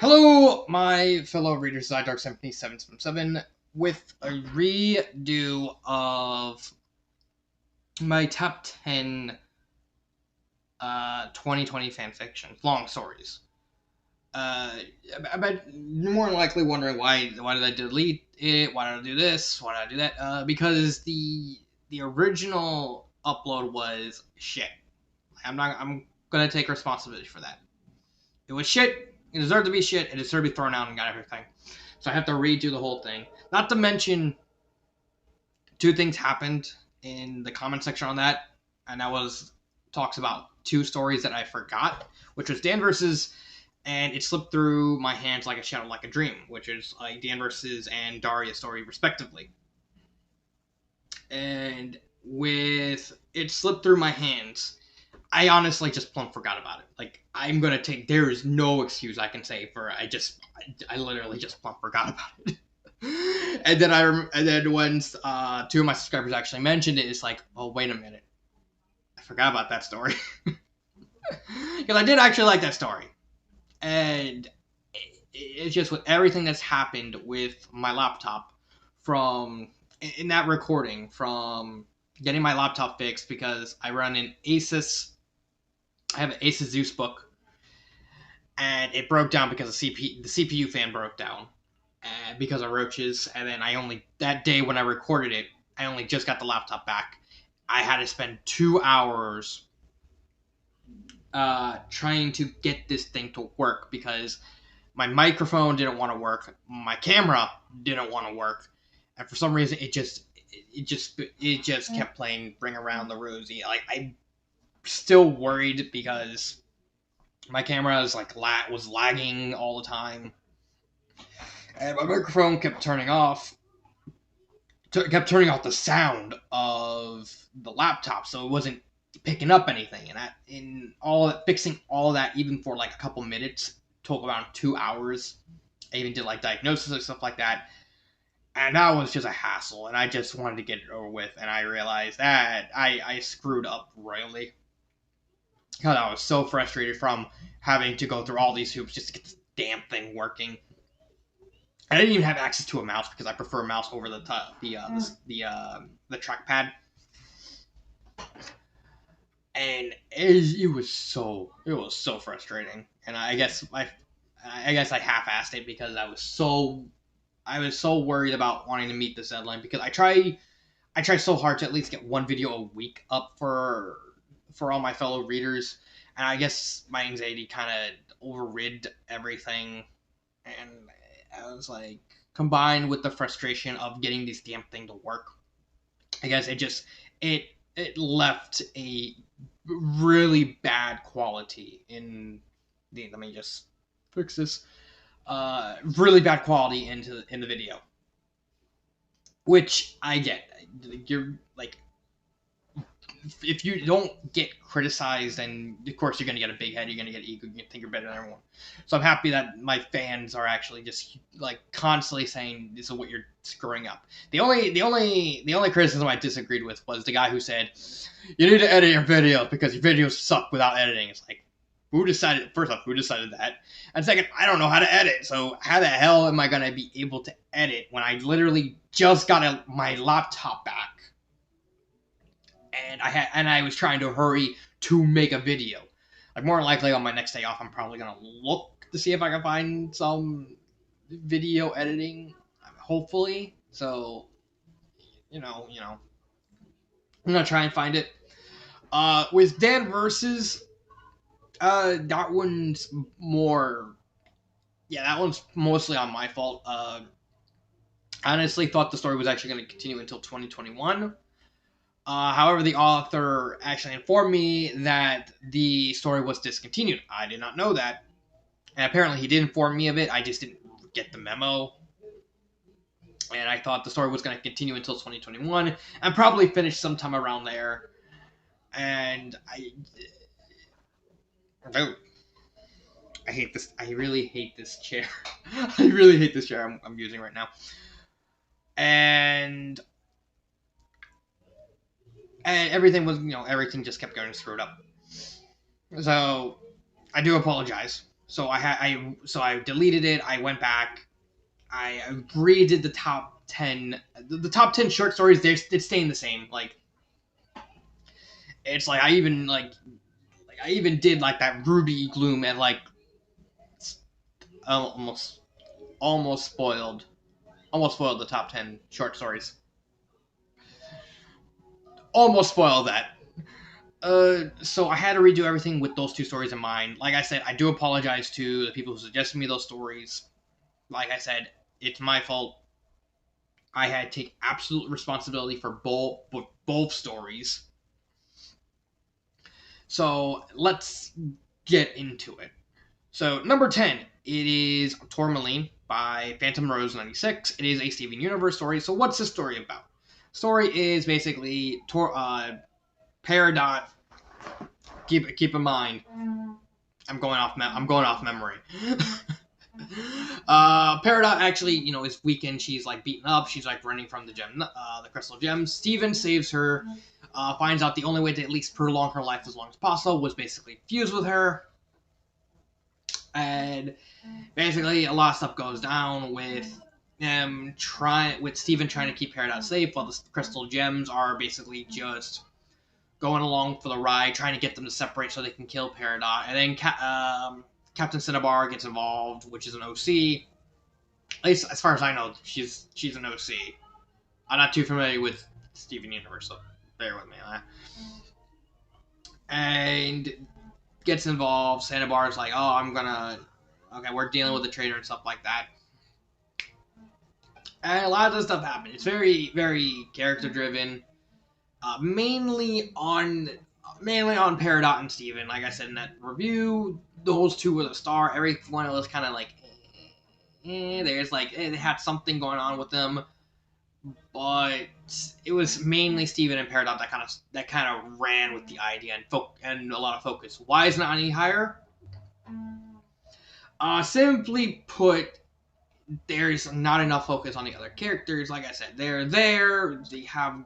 Hello, my fellow readers of Dark Symphony 777, with a redo of my top 10 2020 fanfictions, long stories. But more than likely wondering why did I delete it? Why did I do this? Why did I do that? Because the original upload was shit. I'm gonna take responsibility for that. It was shit. It deserved to be shit. It deserved to be thrown out and got everything. So I have to redo the whole thing. Not to mention, two things happened in the comment section on that, and that was talks about two stories that I forgot, which was Dan versus, and it slipped through my hands like a shadow, like a dream, which is like Dan versus and Daria story respectively. And with it slipped through my hands, I honestly just plumb forgot about it. Like I'm gonna take. There is no excuse I can say for. I literally just plumb forgot about it. And then when two of my subscribers actually mentioned it, it's like, oh wait a minute, I forgot about that story because I did actually like that story, and it's just with everything that's happened with my laptop from in that recording from getting my laptop fixed because I run an Asus. I have an Asus Zeus book, and it broke down because the CPU fan broke down because of roaches. And then that day when I recorded it, I only just got the laptop back. I had to spend 2 hours trying to get this thing to work because my microphone didn't want to work, my camera didn't want to work, and for some reason it just kept playing "Bring Around the Rosie." Like I'm still worried because my camera is was lagging all the time, and my microphone kept turning off. Kept turning off the sound of the laptop, so it wasn't picking up anything. And fixing all that, even for like a couple minutes, took around 2 hours. I even did like diagnosis and stuff like that, and that was just a hassle. And I just wanted to get it over with. And I realized that I screwed up royally because I was so frustrated from having to go through all these hoops just to get this damn thing working. I didn't even have access to a mouse because I prefer a mouse over the trackpad, and it was so frustrating. And I guess I half-assed it because I was so worried about wanting to meet this deadline because I try so hard to at least get one video a week up for all my fellow readers, and I guess my anxiety kind of overrid everything. And I was like, combined with the frustration of getting this damn thing to work, I guess it left a really bad quality in the. Let me just fix this. Really bad quality in the video, which I get. You're like, if you don't get criticized, then of course you're gonna get a big head. You're gonna get ego. You think you're better than everyone. So I'm happy that my fans are actually just like constantly saying this is what you're screwing up. The only criticism I disagreed with was the guy who said you need to edit your videos because your videos suck without editing. It's like, who decided? First off, who decided that? And second, I don't know how to edit. So how the hell am I gonna be able to edit when I literally just got my laptop back? And I was trying to hurry to make a video. Like more than likely on my next day off, I'm probably gonna look to see if I can find some video editing, hopefully. So, I'm gonna try and find it. With Dan versus, that one's more. Yeah, that one's mostly on my fault. I honestly thought the story was actually going to continue until 2021. However, the author actually informed me that the story was discontinued. I did not know that. And apparently he did inform me of it. I just didn't get the memo. And I thought the story was going to continue until 2021 and probably finish sometime around there. And I hate this. I really hate this chair. I really hate this chair I'm using right now. And everything was, everything just kept going screwed up. So I do apologize So I deleted it. I went back. I redid the top 10. The top 10 short stories. They're staying the same. Like it's like I even did like that Ruby Gloom and like almost almost spoiled almost spoiled the top 10 short stories. Almost spoiled that. So I had to redo everything with those two stories in mind. Like I said, I do apologize to the people who suggested me those stories. Like I said, it's my fault. I had to take absolute responsibility for both stories. So let's get into it. So number 10, it is Tourmaline by Phantom Rose 96. It is a Steven Universe story. So what's this story about? Story is basically Peridot. Keep in mind, I'm going off memory. Peridot actually, is weakened. She's like beaten up. She's like running from the crystal gems. Steven saves her. Finds out the only way to at least prolong her life as long as possible was basically fuse with her. And basically, a lot of stuff goes down with Steven trying to keep Peridot safe, while the crystal gems are basically just going along for the ride, trying to get them to separate so they can kill Peridot. And then Captain Cinnabar gets involved, which is an OC. At least as far as I know, she's an OC. I'm not too familiar with Steven Universe, so bear with me. And gets involved. Cinnabar's like, okay, we're dealing with the traitor and stuff like that. And a lot of this stuff happened. It's very, very character driven. Mainly on Peridot and Steven. Like I said in that review, those two were the star. Everyone was kind of like, there's like, they had something going on with them, but it was mainly Steven and Peridot that kind of ran with the idea and a lot of focus. Why isn't it any higher? Simply put, there's not enough focus on the other characters. Like I said, they're there. They have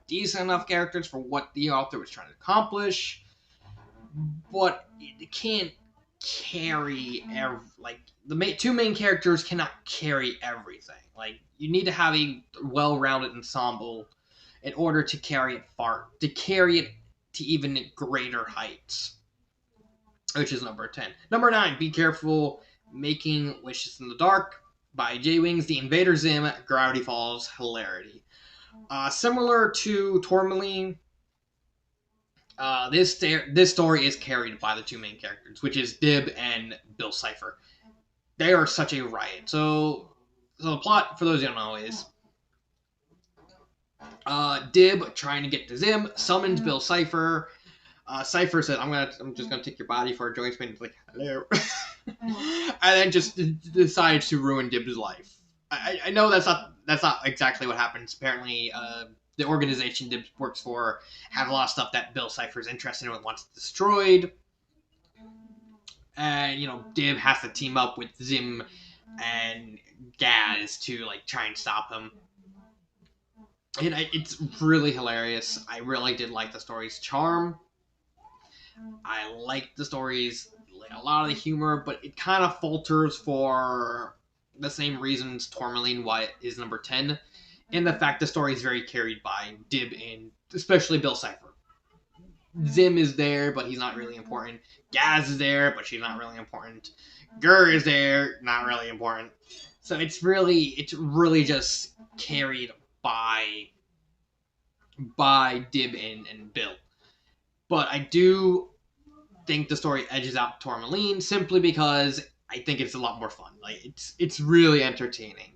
decent enough characters for what the author was trying to accomplish, but it can't carry the two main characters cannot carry everything. Like you need to have a well-rounded ensemble in order to carry it to even greater heights. Which is number 10. Number 9, Be Careful Making Wishes in the Dark by J-Wings, The Invader Zim, Gravity Falls, Hilarity. Similar to Tourmaline, this story is carried by the two main characters, which is Dib and Bill Cipher. They are such a riot. So the plot, for those who don't know, is Dib, trying to get to Zim, summons Bill Cipher. Cipher says, I'm just gonna take your body for a joint spin." It's like, hello. And then just decides to ruin Dib's life. I know that's not exactly what happens. Apparently, the organization Dib works for have a lot of stuff that Bill Cipher's interested in and wants destroyed. And Dib has to team up with Zim and Gaz to like try and stop him. And it's really hilarious. I really did like the story's charm. I like the stories, like a lot of the humor, but it kind of falters for the same reasons Tourmaline why it is number 10, and the fact the story is very carried by Dib and especially Bill Cipher. Zim is there, but he's not really important. Gaz is there, but she's not really important. Gur is there, not really important. So it's really just carried by Dib and Bill. But I do think the story edges out Tourmaline simply because I think it's a lot more fun. Like it's really entertaining,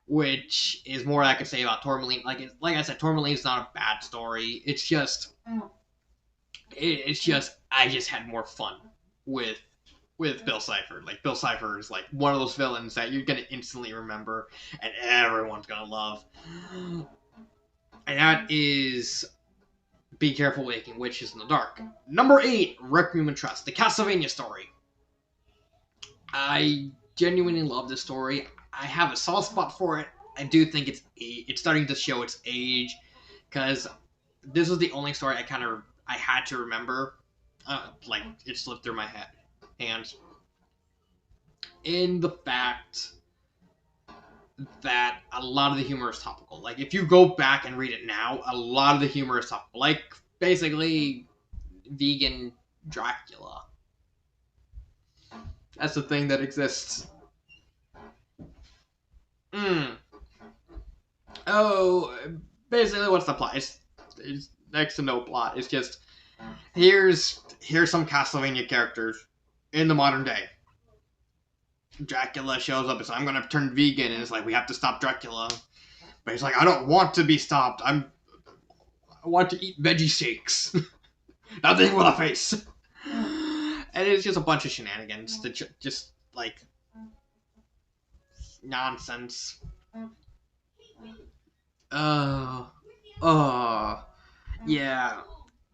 which is more I could say about Tourmaline. Like I said, Tourmaline's not a bad story. It's just I just had more fun with Bill Cipher. Like Bill Cipher is like one of those villains that you're gonna instantly remember and everyone's gonna love. And that is Be Careful Making Wishes in the Dark. Number 8, Requiem and Trust, the Castlevania story. I genuinely love this story. I have a soft spot for it. I do think it's starting to show its age, because this was the only story I had to remember. Like it slipped through my hands. in the fact that a lot of the humor is topical. Like, if you go back and read it now, a lot of the humor is topical. Like, basically, vegan Dracula. That's the thing that exists. Oh, basically, what's the plot? It's next to no plot. It's just here's some Castlevania characters in the modern day. Dracula shows up and says, "I'm gonna turn vegan," and it's like, we have to stop Dracula. But he's like, "I don't want to be stopped. I want to eat veggie steaks. Nothing with a face." And it's just a bunch of shenanigans that just like nonsense. Yeah.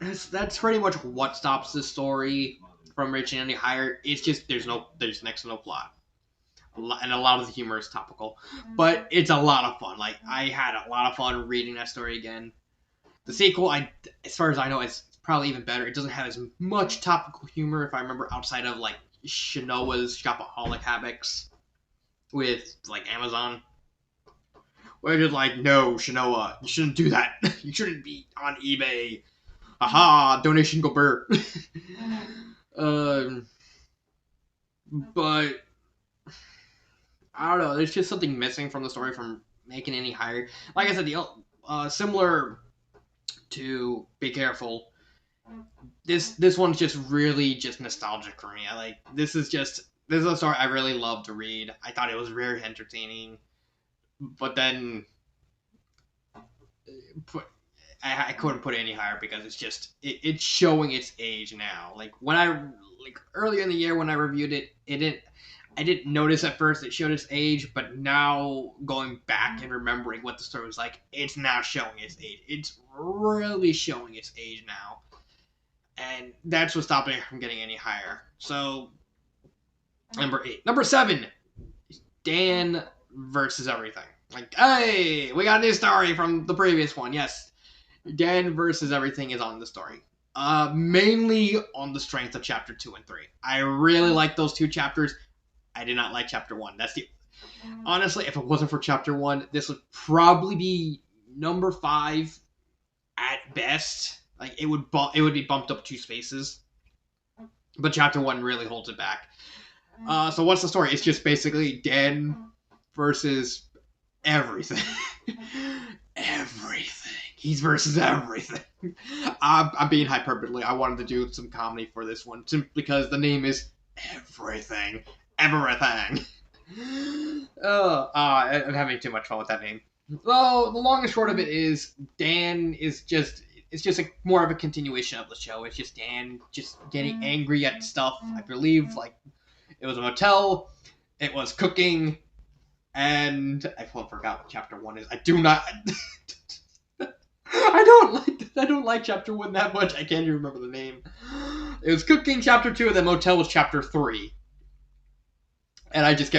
That's pretty much what stops the story from reaching any higher. It's just there's next to no plot, and a lot of the humor is topical, but it's a lot of fun. Like, I had a lot of fun reading that story again. The sequel, as far as I know, it's probably even better. It doesn't have as much topical humor, if I remember, outside of like Shinoa's Shopaholic Habits with like Amazon. Where you're like, "No, Shinoa, you shouldn't do that. You shouldn't be on eBay. Aha, donation go Bert." But I don't know. There's just something missing from the story from making any higher. Like I said, similar to Be Careful. This one's just really just nostalgic for me. This is a story I really love to read. I thought it was very entertaining, but then I couldn't put it any higher because it's showing its age now. Like, earlier in the year when I reviewed it, I didn't notice at first it showed its age, but now going back and remembering what the story was like, it's now showing its age. It's really showing its age now. And that's what's stopping it from getting any higher. So, number 8. Number 7, Dan versus everything. Like, hey, we got a new story from the previous one. Yes, Dan versus everything is on the story. Mainly on the strength of chapter 2 and 3. I really like those 2 chapters. I did not like chapter 1. Honestly, if it wasn't for chapter 1, this would probably be number 5 at best. Like, it would be bumped up 2 spaces. But chapter 1 really holds it back. So what's the story? It's just basically Dan versus everything. Everything. He's versus everything. I'm being hyperbole. I wanted to do some comedy for this one, simply because the name is Everything. Everything. I'm having too much fun with that name. Well, the long and short of it is, Dan is just... It's just more of a continuation of the show. It's just Dan just getting angry at stuff. I believe, like, it was a motel, it was cooking, and I forgot what chapter 1 is. I do not... I don't like chapter 1 that much. I can't even remember the name. It was cooking, chapter 2, and then motel was chapter 3. And I just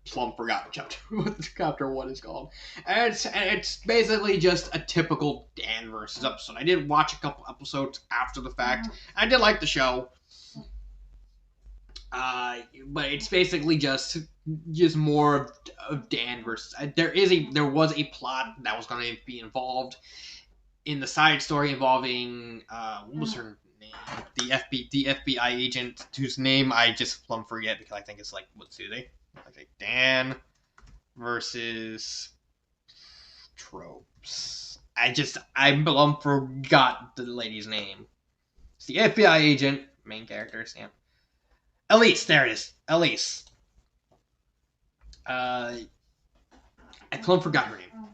plumb forgot what chapter 1 is called. And it's basically just a typical Dan versus episode. I did watch a couple episodes after the fact. I did like the show. But it's basically just more of Dan versus... There was a plot that was going to be involved in the side story involving... what was her name? The FBI agent whose name I just plumb forget because I think it's like... Let's see, okay, Dan versus tropes. I plumb forgot the lady's name. It's the FBI agent, main character, Sam. Elise, there it is. Elise. I plumb forgot her name.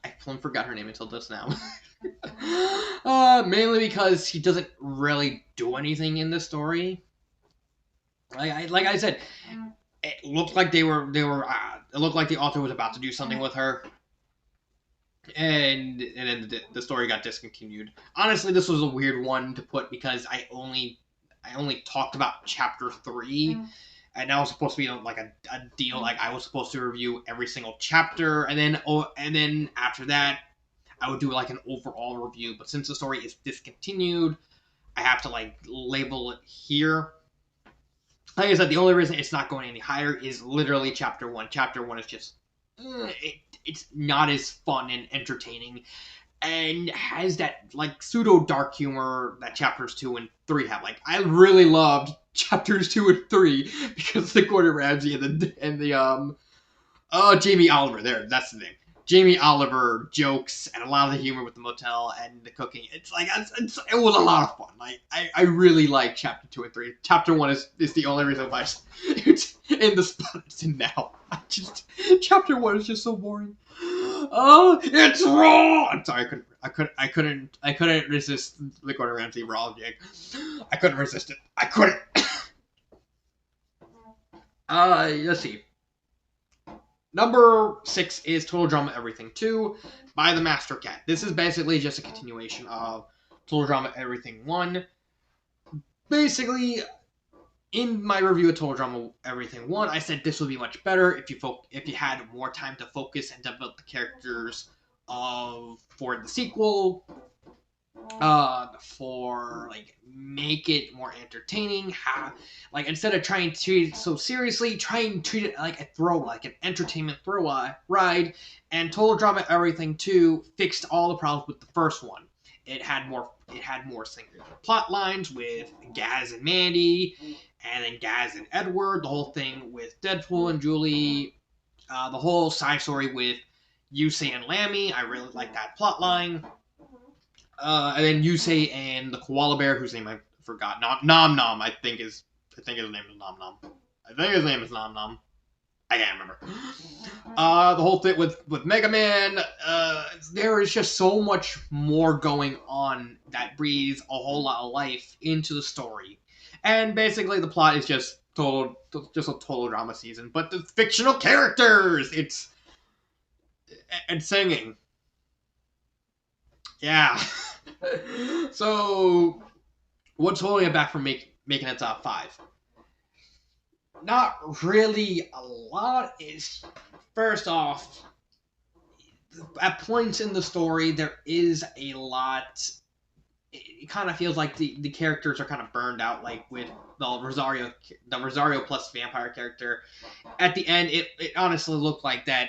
I plumb forgot her name until just now. Mainly because he doesn't really do anything in the story. Like I said, it looked like it looked like the author was about to do something with her, and then the story got discontinued. Honestly, this was a weird one to put because I only talked about chapter 3, and that was supposed to be like a deal. Like, I was supposed to review every single chapter, and then after that, I would do like an overall review. But since the story is discontinued, I have to like label it here. like I said, the only reason it's not going any higher is literally chapter 1. Chapter 1 is just it's not as fun and entertaining, and has that like pseudo dark humor that chapters 2 and 3 have. Like I really loved chapters 2 and 3 because the Gordon Ramsay and the Jamie Oliver. There, that's the name. Jamie Oliver jokes and a lot of the humor with the motel and the cooking. It's like it was a lot of fun. Like I really like chapter 2 and 3. Chapter 1 is the only reason why it's in the spot it's in now. Chapter 1 is just so boring. Oh, it's raw. I'm sorry, I couldn't resist the Gordon Ramsay raw gig. I couldn't resist it. I couldn't. Let's see. Number 6 is Total Drama Everything 2 by the Master Cat. This is basically just a continuation of Total Drama Everything 1. Basically, in my review of Total Drama Everything 1, I said this would be much better if you had more time to focus and develop the characters for the sequel. For like make it more entertaining, like instead of trying to treat it so seriously, try and treat it like an entertainment ride. And Total Drama Everything 2 fixed all the problems with the first one. It had more singular plot lines with Gaz and Mandy, and then Gaz and Edward. The whole thing with Deadpool and Julie. The whole side story with Yusei and Lammy. I really like that plot line. And then Yusei and the koala bear, whose name I forgot. Nom Nom, I think his name is Nom Nom. I think his name is Nom Nom. I can't remember. The whole thing with Mega Man. There is just so much more going on that breathes a whole lot of life into the story. And basically, the plot is just a total drama season, but the fictional characters. And singing. Yeah. So, what's holding it back from making a top 5? Not really a lot. Is first off, at points in the story, there is a lot. It kind of feels like the characters are kind of burned out, like with the Rosario plus vampire character. At the end, it honestly looked like that.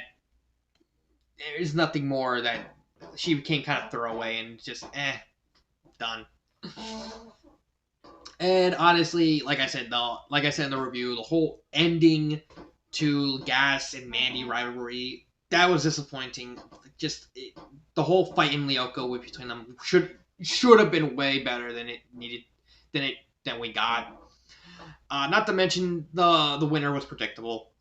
There's nothing more that she became kind of throwaway and just done. And honestly, like I said in the review, the whole ending to Gas and Mandy rivalry, that was disappointing. The whole fight in Lyoko between them should have been way better than it needed than we got. Not to mention the winner was predictable.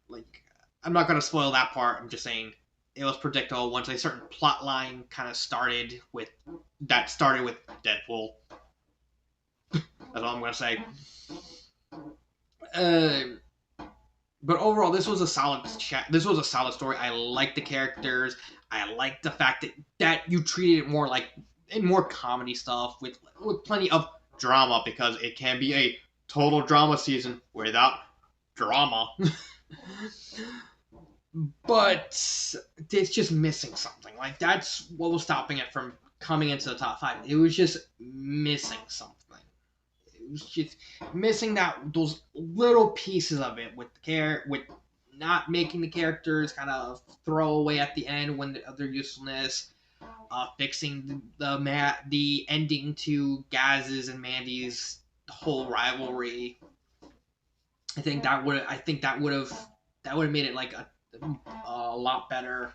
Like I'm not gonna spoil that part. I'm just saying it was predictable once a certain plot line kind of started with Deadpool. That's all I'm gonna say. But overall, this was a solid story. I like the characters. I like the fact that you treated it more like in more comedy stuff with plenty of drama, because it can be a total drama season without drama. But it's just missing something. Like that's what was stopping it from coming into the top 5. It was just missing something. It was just missing those little pieces of it with not making the characters kind of throw away at the end when their usefulness, fixing the ending to Gaz's and Mandy's whole rivalry. I think that would have made it like a lot better.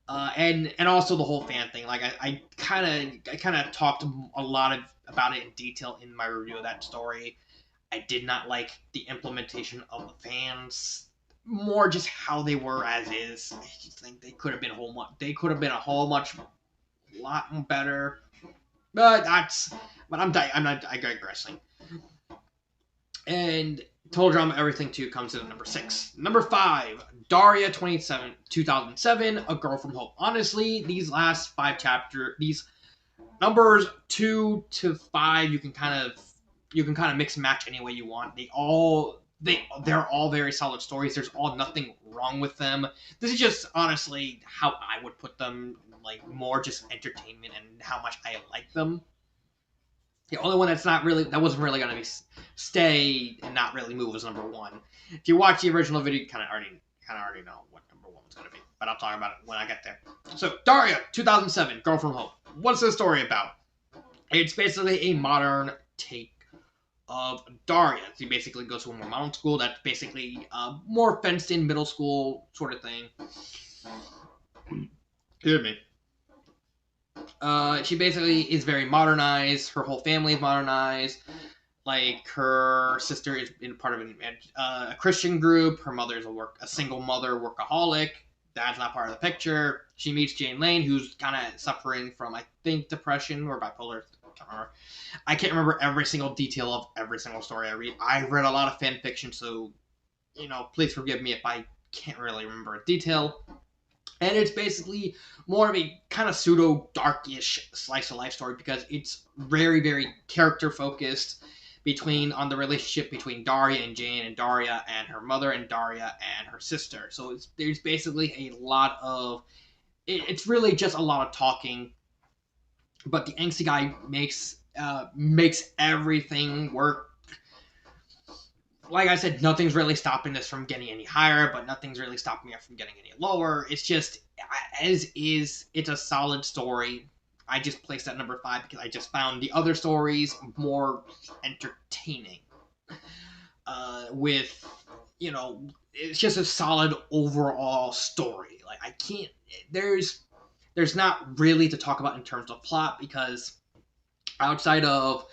And also the whole fan thing. Like I kind of talked a lot about it in detail in my review of that story. I did not like the implementation of the fans. More just how they were as is. I just think they could have been a whole lot better. But I'm digressing. And Total Drama Everything 2 comes in at number 6. Number 5, Daria 2007, A Girl from Hope. Honestly, these last 5 chapters, these numbers 2 to 5, you can kind of mix and match any way you want. They're all very solid stories. There's nothing wrong with them. This is just honestly how I would put them, like more just entertainment and how much I like them. The only one that wasn't really gonna be stay and not really move was number one. If you watch the original video, you kind of already know what number one was gonna be. But I'll talk about it when I get there. So Daria, 2007, Girl from Home. What's this story about? It's basically a modern take of Daria. She basically goes to a more modern school that's basically more fenced-in middle school sort of thing. Hear me. She basically is very modernized. Her whole family is modernized. Like her sister is in part of a Christian group. Her mother is a single mother workaholic. That's not part of the picture. She meets Jane Lane, who's kind of suffering from, I think, depression or bipolar. I can't remember every single detail of every single story I read. I read a lot of fan fiction, so please forgive me if I can't really remember a detail. And it's basically more of a kind of pseudo darkish slice of life story because it's very, very character focused on the relationship between Daria and Jane, and Daria and her mother, and Daria and her sister. So there's basically a lot of it's really just a lot of talking, but the angsty guy makes everything work. Like I said, nothing's really stopping this from getting any higher, but nothing's really stopping it from getting any lower. It's just, as is, it's a solid story. I just placed that number 5 because I just found the other stories more entertaining. It's just a solid overall story. Like, I can't, there's not really to talk about in terms of plot because outside of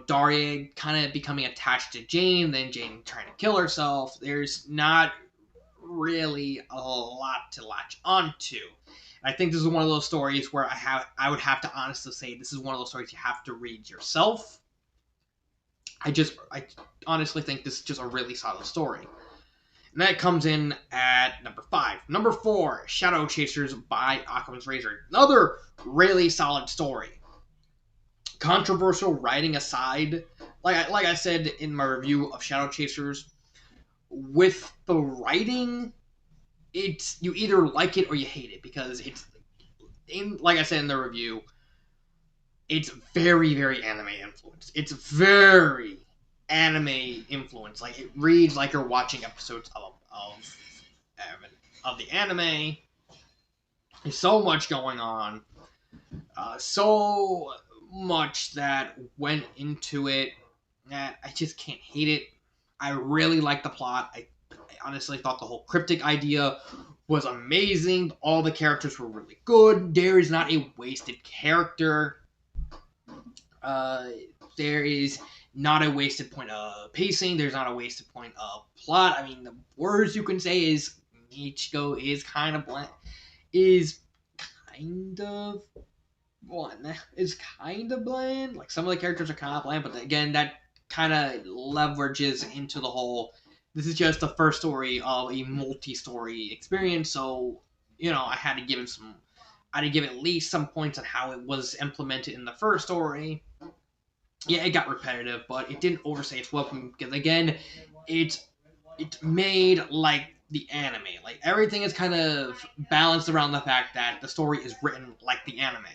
Daria kind of becoming attached to Jane, then Jane trying to kill herself, there's not really a lot to latch onto. And I think this is one of those stories where I would have to honestly say this is one of those stories you have to read yourself. I honestly think this is just a really solid story. And that comes in at number 5. Number 4, Shadow Chasers by Occam's Razor. Another really solid story. Controversial writing aside, like I said in my review of Shadow Chasers, with the writing, it's you either like it or you hate it because like I said in the review, it's very, very anime influenced. It's very anime influenced. Like it reads like you're watching episodes of the anime. There's so much going on. So much that went into it that I just can't hate it. I really like the plot. I honestly thought the whole cryptic idea was amazing. All the characters were really good. There is not a wasted character. There is not a wasted point of pacing. There's not a wasted point of plot. I mean, the words you can say is Michiko is kind of bland. Is kind of bland. Like some of the characters are kind of bland, but again, that kind of leverages into the whole. This is just the first story of a multi-story experience, so I had to give it at least some points on how it was implemented in the first story. Yeah, it got repetitive, but it didn't overstay its welcome because again, it's made like the anime. Like everything is kind of balanced around the fact that the story is written like the anime.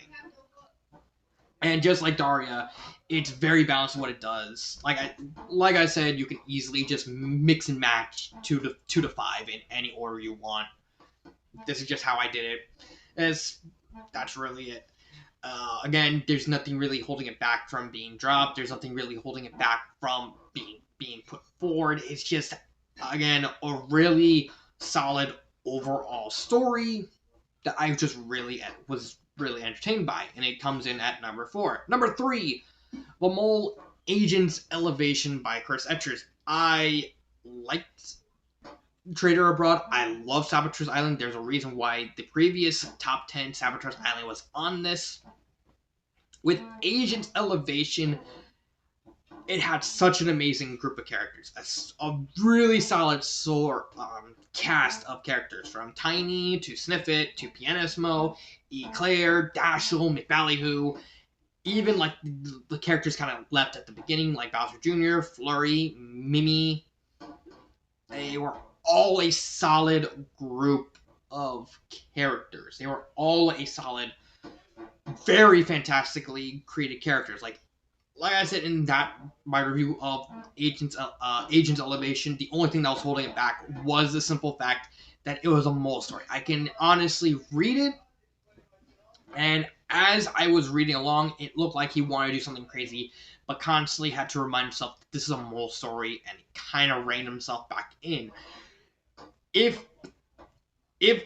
And just like Daria, it's very balanced in what it does. Like I said, you can easily just mix and match 2 to 5 in any order you want. This is just how I did it. That's really it. Again, there's nothing really holding it back from being dropped. There's nothing really holding it back from being put forward. It's just, again, a really solid overall story that I just was really entertained by, and it comes in at number 4. Number 3, The Mole Agent's Elevation by Chris Etchers. I liked Trader Abroad. I love Saboteur Island. There's a reason why the previous top 10 Saboteur Island was on this. With Agent's Elevation, it had such an amazing group of characters. A really solid cast of characters, from Tiny to Sniffit to Pianismo, Eclair, Dashel, McBallyhoo. Even like the characters kind of left at the beginning, like Bowser Jr., Flurry, Mimi. They were all a solid group of characters. They were all a solid, very fantastically created characters. Like like I said in that my review of Agents Elevation, the only thing that was holding it back was the simple fact that it was a mole story. I can honestly read it, and as I was reading along, it looked like he wanted to do something crazy, but constantly had to remind himself that this is a mole story, and he kind of reined himself back in. If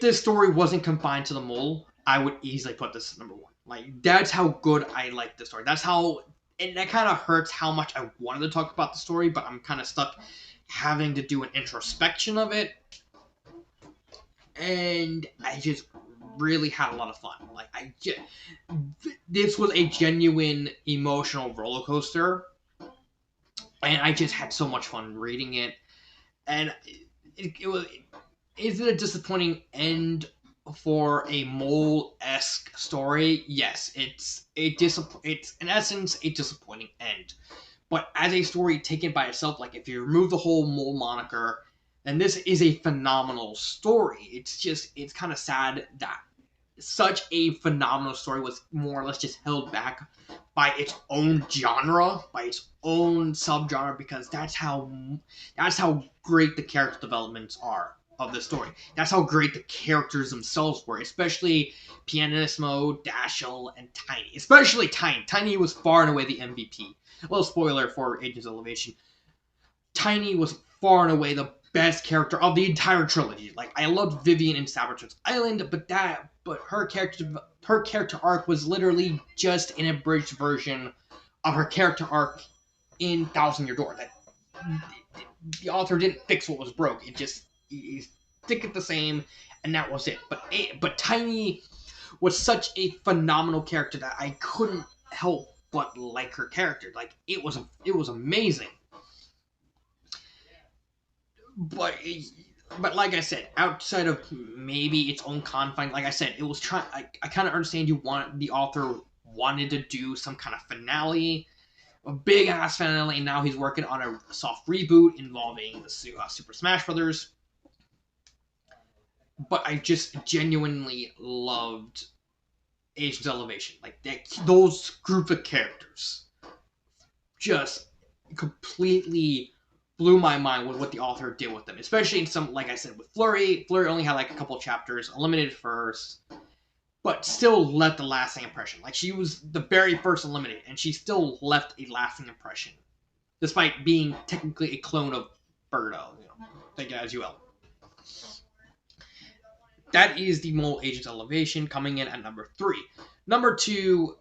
this story wasn't confined to the mole, I would easily put this as number one. Like, that's how good I like the story. That's how, and that kind of hurts how much I wanted to talk about the story, but I'm kind of stuck having to do an introspection of it. And I just really had a lot of fun. Like, this was a genuine emotional roller coaster, and I just had so much fun reading it. And it was. Is it a disappointing end for a mole-esque story? Yes, it's in essence a disappointing end. But as a story taken by itself, like if you remove the whole mole moniker, then this is a phenomenal story. It's kind of sad that such a phenomenal story was more or less just held back by its own genre, by its own subgenre, because that's how great the character developments are of the story. That's how great the characters themselves were, especially Pianissimo, Dashiell, and Tiny. Especially Tiny. Tiny was far and away the MVP. A little spoiler for Agents of Elevation. Tiny was far and away the best character of the entire trilogy. Like, I loved Vivian in Saboteur's Island, but her character arc was literally just an abridged version of her character arc in Thousand Year Door. That the author didn't fix what was broke. It just stick it the same, and that was it. But Tiny was such a phenomenal character that I couldn't help but like her character. Like, it was amazing. But like I said, outside of maybe its own confines, like I said, it was trying. I kind of understand the author wanted to do some kind of finale, a big ass finale, and now he's working on a soft reboot involving the Super Smash Brothers. But I just genuinely loved Agents Elevation. Like, those group of characters just completely blew my mind with what the author did with them. Especially in some, like I said, with Flurry. Flurry only had like a couple chapters, eliminated first, but still left a lasting impression. Like, she was the very first eliminated, and she still left a lasting impression, despite being technically a clone of Birdo. Take it as you will. That is the Mole Agents Elevation, coming in at number 3. Number 2,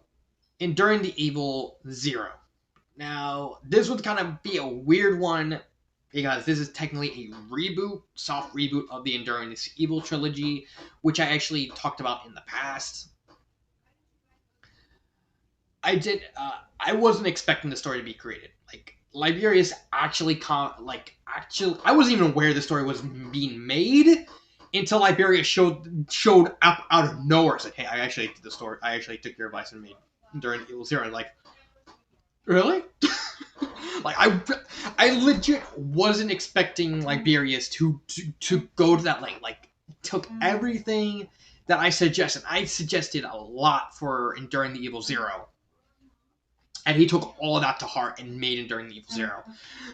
Enduring the Evil 0. Now, this would kind of be a weird one, because this is technically a reboot, soft reboot of the Enduring the Evil trilogy, which I actually talked about in the past. I wasn't expecting the story to be created. Like, Liberius I wasn't even aware the story was being made until Liberius showed up out of nowhere. Said, "Hey, I actually did the story. I actually took your advice and made Enduring the Evil 0." Like, really? Like, I legit wasn't expecting Liberius to go to that length. Like, took everything that I suggested. I suggested a lot for Enduring the Evil 0. And he took all of that to heart and made Enduring the Evil 0.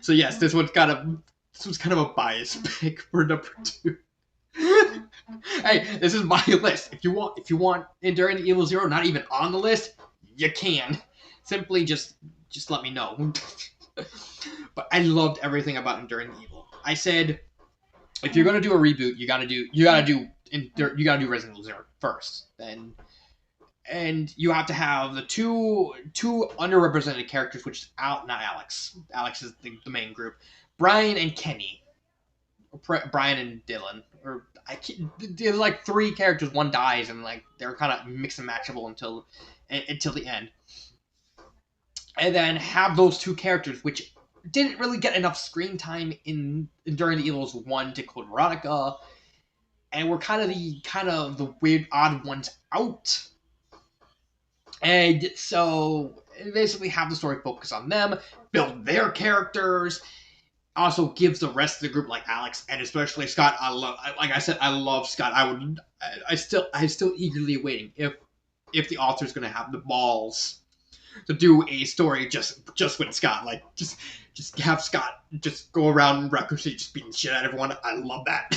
So yes, this was kind of a biased pick for number 2. Hey, this is my list. If you want Enduring the Evil 0 not even on the list, you can. Simply just let me know. But I loved everything about Enduring the Evil. I said, if you're gonna do a reboot, you gotta do Resident Evil 0 first. And you have to have the two underrepresented characters, which is not Alex. Alex is the main group. Brian and Kenny. Brian and Dylan. There's like 3 characters. One dies, and like they're kind of mix and matchable until the end. And then have those 2 characters, which didn't really get enough screen time during the Evils 1 to Code Veronica, and were kind of the weird odd ones out. And so basically have the story focus on them, build their characters, also gives the rest of the group, like Alex and especially Scott. I love Scott. I still eagerly waiting if the author's gonna have the balls to do a story just with Scott. Like just have Scott just go around Raccoon City just beating shit out of everyone. I love that.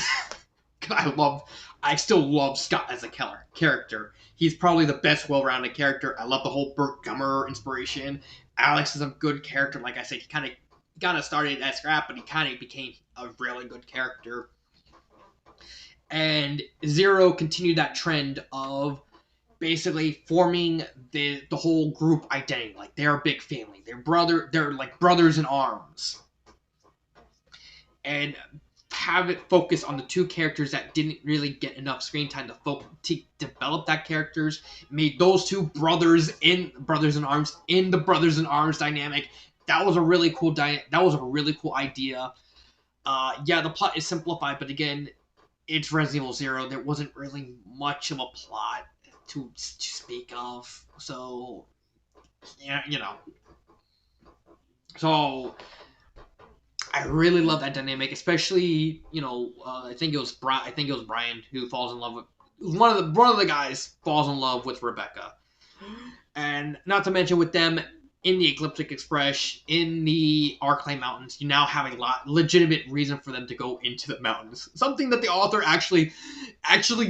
I still love Scott as a character. He's probably the best well-rounded character. I love the whole Burt Gummer inspiration. Alex is a good character. Like I said, he kind of started as Scrap, but he kind of became a really good character. And Zero continued that trend of basically forming the whole group identity. Like they're a big family. They're like brothers in arms. And have it focus on the two characters that didn't really get enough screen time to develop that characters. Made those two brothers in arms in the brothers in arms dynamic. That was a really cool idea. Yeah, the plot is simplified, but again, it's Resident Evil 0. There wasn't really much of a plot to speak of. So, yeah, So, I really love that dynamic, especially, I think it was Brian who falls in love with one of the guys falls in love with Rebecca. And not to mention with them in the Ecliptic Express, in the Arclay Mountains, you now have a legitimate reason for them to go into the mountains. Something that the author actually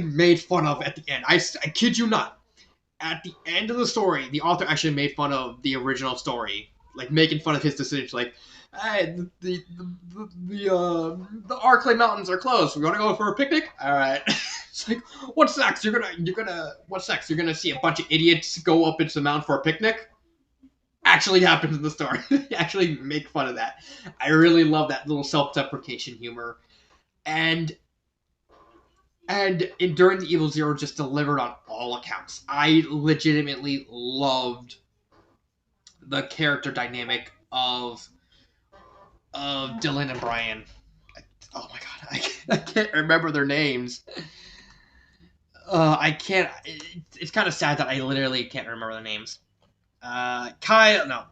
made fun of at the end. I kid you not. At the end of the story, the author actually made fun of the original story, like making fun of his decisions. Like, hey, the Arclay Mountains are closed. We want to go for a picnic. All right. It's like, what's next? What's next? You're gonna see a bunch of idiots go up into the mountain for a picnic. Actually happens in the story. They actually make fun of that. I really love that little self-deprecation humor, and Enduring the Evil Zero just delivered on all accounts. I legitimately loved the character dynamic of Dylan and Brian. Oh my god, I can't remember their names. I can't. It's kind of sad that I literally can't remember their names. Kyle, no.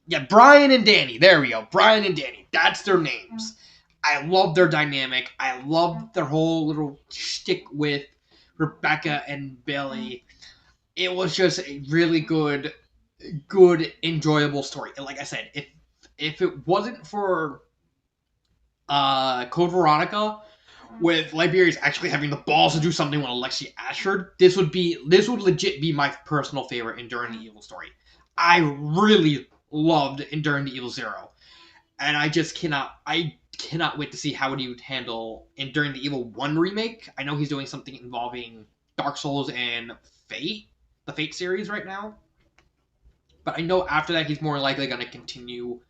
Yeah, Brian and Danny. There we go. Brian and Danny. That's their names. I love their dynamic. I love their whole little shtick with Rebecca and Billy. It was just a really good, enjoyable story. And like I said, if it wasn't for Code Veronica, with Liberia's actually having the balls to do something with Alexia Ashford, this would legit be my personal favorite Enduring the Evil story. I really loved Enduring the Evil Zero, and I cannot wait to see how he would handle Enduring the Evil 1 remake. I know he's doing something involving Dark Souls and Fate, the Fate series right now, but I know after that he's more likely going to continue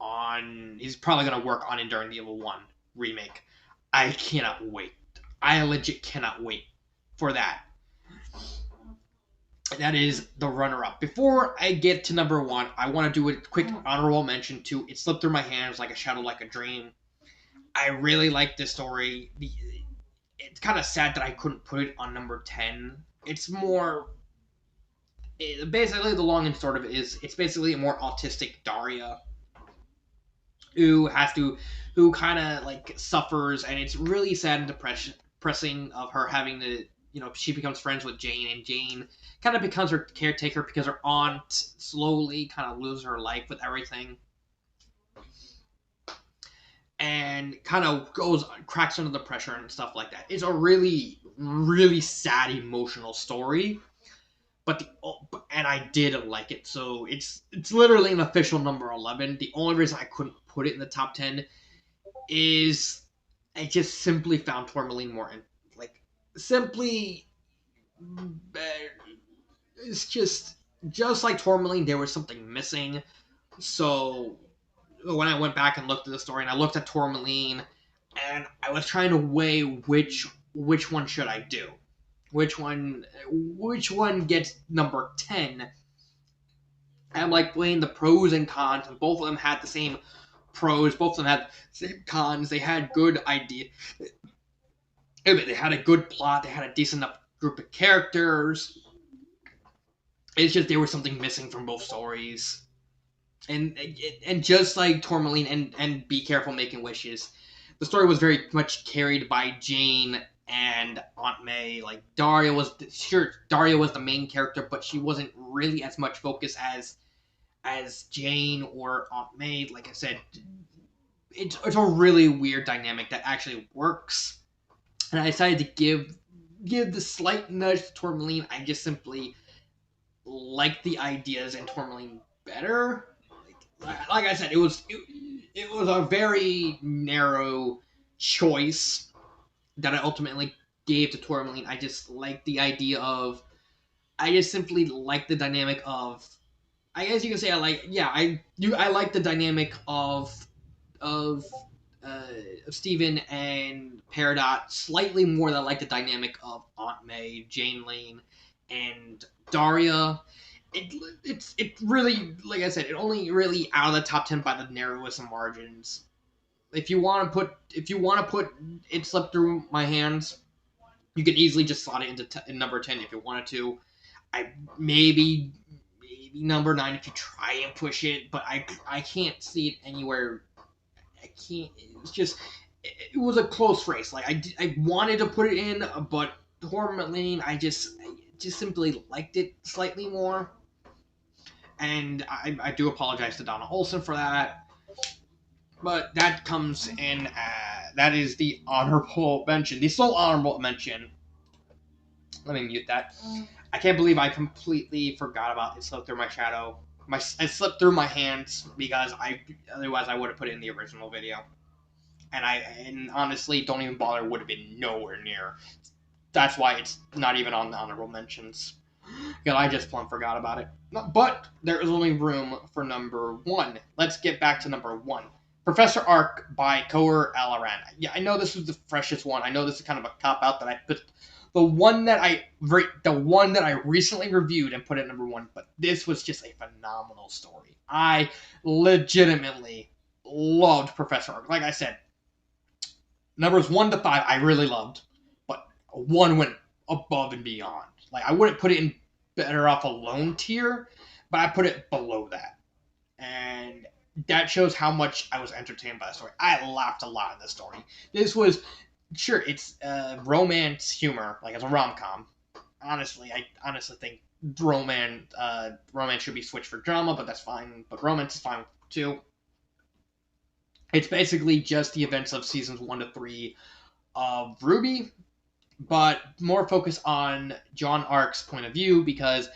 on. He's probably going to work on Enduring the Evil 1 remake. I cannot wait. I legit cannot wait for that. That is the runner-up. Before I get to number 1, I want to do a quick honorable mention to It Slipped Through My Hands Like a Shadow, Like a Dream. I really like this story. It's kind of sad that I couldn't put it on number 10. It's more... basically, the long and short of it is, it's basically a more autistic Daria who kind of like suffers, and it's really sad and depressing of her having to, she becomes friends with Jane, and Jane kind of becomes her caretaker because her aunt slowly kind of loses her life with everything, and kind of cracks under the pressure and stuff like that. It's a really, really sad, emotional story. And I did like it, so it's literally an official number 11. The only reason I couldn't put it in the top 10 is I just simply found Tourmaline more simply. It's just like Tourmaline, there was something missing. So when I went back and looked at the story, and I looked at Tourmaline, and I was trying to weigh which one should I do. Which one gets number 10? I'm like weighing the pros and cons, and both of them had the same pros. Both of them had the same cons. They had good ideas. They had a good plot. They had a decent enough group of characters. It's just there was something missing from both stories. And just like Tourmaline and Be Careful Making Wishes, the story was very much carried by Jane and Aunt May. Like Daria was the main character, but she wasn't really as much focus as Jane or Aunt May. Like I said, it's a really weird dynamic that actually works. And I decided to give the slight nudge to Tourmaline. I just simply like the ideas in Tourmaline better. Like I said, it was a very narrow choice that I ultimately gave to Tourmaline. I just like the idea of. I just simply like the dynamic of. I guess you can say I like the dynamic of uh, Stephen and Peridot slightly more than I like the dynamic of Aunt May, Jane Lane, and Daria. It really, like I said, it only really out of the top 10 by the narrowest of margins. If you want to put It Slipped Through My Hands, you can easily just slot it into number 10 if you wanted to. I maybe number 9 if you try and push it, but I can't see it anywhere. I can't. It's just it was a close race. Like I wanted to put it in, but Tourmaline, I just simply liked it slightly more. And I do apologize to Donna Olson for that. But that comes in. That is the honorable mention. The sole honorable mention. Let me mute that. I can't believe I completely forgot about It Slipped Through My Shadow. It slipped through my hands because otherwise I would have put it in the original video. And honestly, don't even bother. Would have been nowhere near. That's why it's not even on the honorable mentions. Because I just plumb forgot about it. But there is only room for number 1. Let's get back to number 1. Professor Ark by Kohar Alaran. Yeah, I know this was the freshest one. I know this is kind of a cop-out that I put. The one that I recently reviewed and put at number 1, but this was just a phenomenal story. I legitimately loved Professor Ark. Like I said, numbers 1 to 5 I really loved, but 1 went above and beyond. Like I wouldn't put it in better off alone tier, but I put it below that. And that shows how much I was entertained by the story. I laughed a lot in this story. This was, sure, it's romance humor, like it's a rom-com. Honestly, I honestly think romance should be switched for drama, but that's fine. But romance is fine too. It's basically just the events of seasons 1 to 3 of RWBY, but more focus on John Ark's point of view because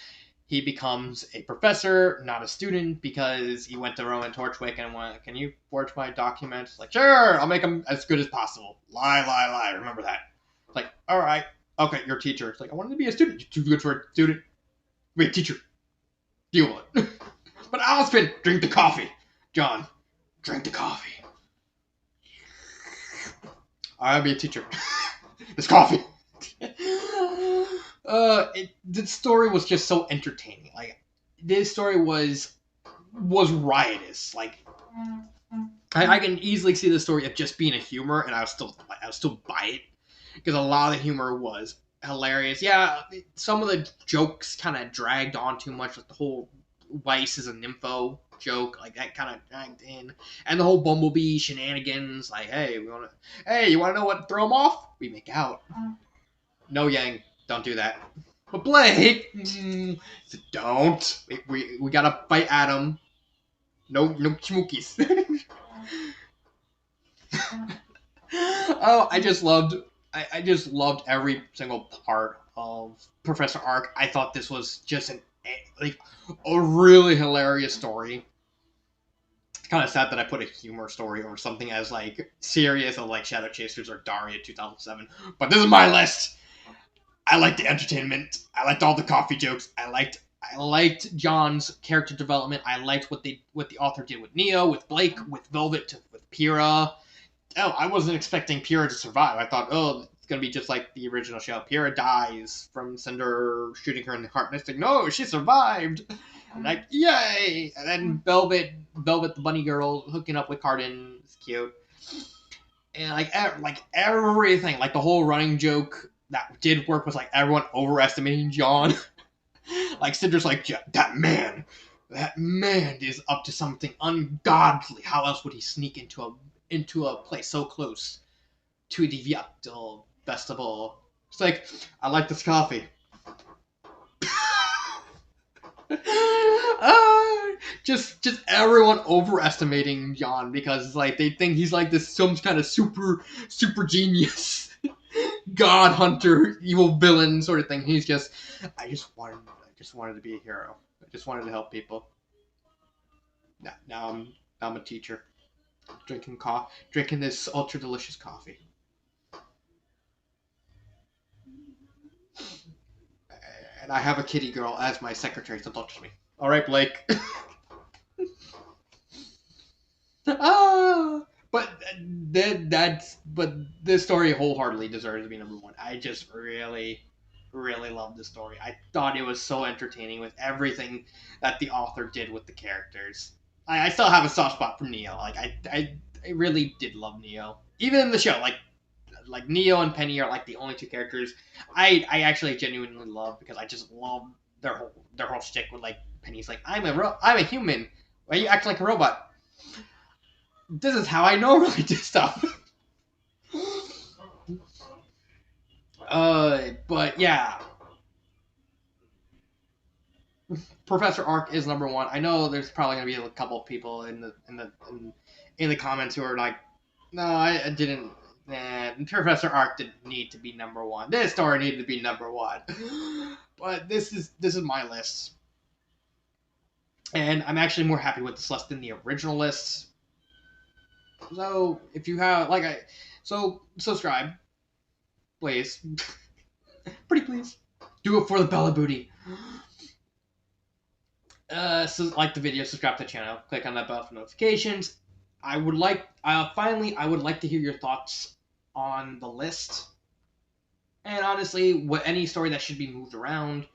he becomes a professor, not a student, because he went to Roman Torchwick and went, "Can you forge my documents?" Like, "Sure, I'll make them as good as possible." Lie. Remember that. It's like, all right, okay, you're a teacher. It's like, I wanted to be a student. You're too good for a student. Wait, teacher. Deal with it. But Alispin, drink the coffee. John, drink the coffee. I'll be a teacher. This coffee. The story was just so entertaining. Like, this story was riotous. Like, I can easily see the story of just being a humor, and I was still buy it because a lot of the humor was hilarious. Yeah, some of the jokes kind of dragged on too much, like the whole Weiss is a nympho joke, like that kind of dragged in, and the whole Bumblebee shenanigans. Like, hey, you want to know what throw them off? We make out. No, Yang, don't do that. But Blake, don't. We gotta fight Adam. No chmookies. Oh, I just loved every single part of Professor Ark. I thought this was just a really hilarious story. It's kind of sad that I put a humor story over something as like serious as like Shadow Chasers or Daria 2007. But this is my list. I liked the entertainment. I liked all the coffee jokes. I liked John's character development. I liked what the author did with Neo, with Blake, with Velvet, with Pyrrha. Oh, I wasn't expecting Pyrrha to survive. I thought, it's gonna be just like the original show. Pyrrha dies from Cinder shooting her in the heart. And it's like, no, she survived. And like, yay! And then Velvet, the bunny girl, hooking up with Cardin. It's cute. And like everything, like the whole running joke that did work was like everyone overestimating John. Like Cinder's like, that man is up to something ungodly. How else would he sneak into a place so close to the Viac best of all. It's like, I like this coffee. Just everyone overestimating John because like they think he's like this some kind of super genius god hunter evil villain sort of thing. He's just I just wanted to be a hero. I just wanted to help people. Now I'm a teacher drinking this ultra delicious coffee. And I have a kitty girl as my secretary, so don't touch me. All right, Blake. But but this story wholeheartedly deserves to be number one. I just really love this story. I thought it was so entertaining with everything that the author did with the characters. I still have a soft spot for Neo. Like I really did love Neo, even in the show. Like Neo and Penny are like the only two characters I actually genuinely love because I just love their whole shtick with like Penny's like I'm a human. Why are you acting like a robot? This is how I normally do stuff. But yeah, Professor Arc is number one. I know there's probably gonna be a couple of people in the comments who are like, no, I didn't. Professor Arc didn't need to be number one. This story needed to be number one. But this is my list, and I'm actually more happy with this list than the original list. So if you have so subscribe, please, pretty please, do it for the Bella Booty. So like the video, subscribe to the channel, click on that bell for notifications. I would like to hear your thoughts on the list, and honestly, any story that should be moved around.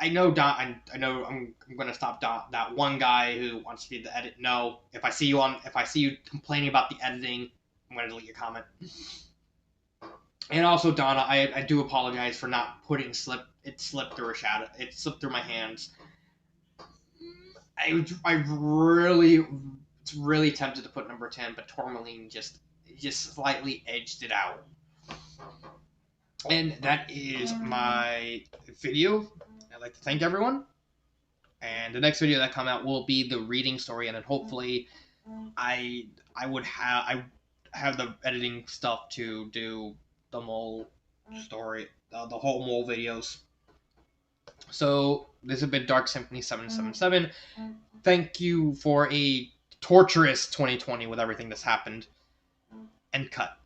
I know Don. I know I'm gonna stop Don, that one guy who wants to be the edit. No, if I see you complaining about the editing, I'm gonna delete your comment. And also Donna, I do apologize for not putting it slipped through a shadow. It slipped through my hands. I really tempted to put number 10, but Tourmaline just slightly edged it out. And that is my video. I'd like to thank everyone. And the next video that come out will be the reading story, and then hopefully I have the editing stuff to do the mole story, the whole mole videos. So this has been Dark Symphony 777. Thank you for a torturous 2020 with everything that's happened. And cut.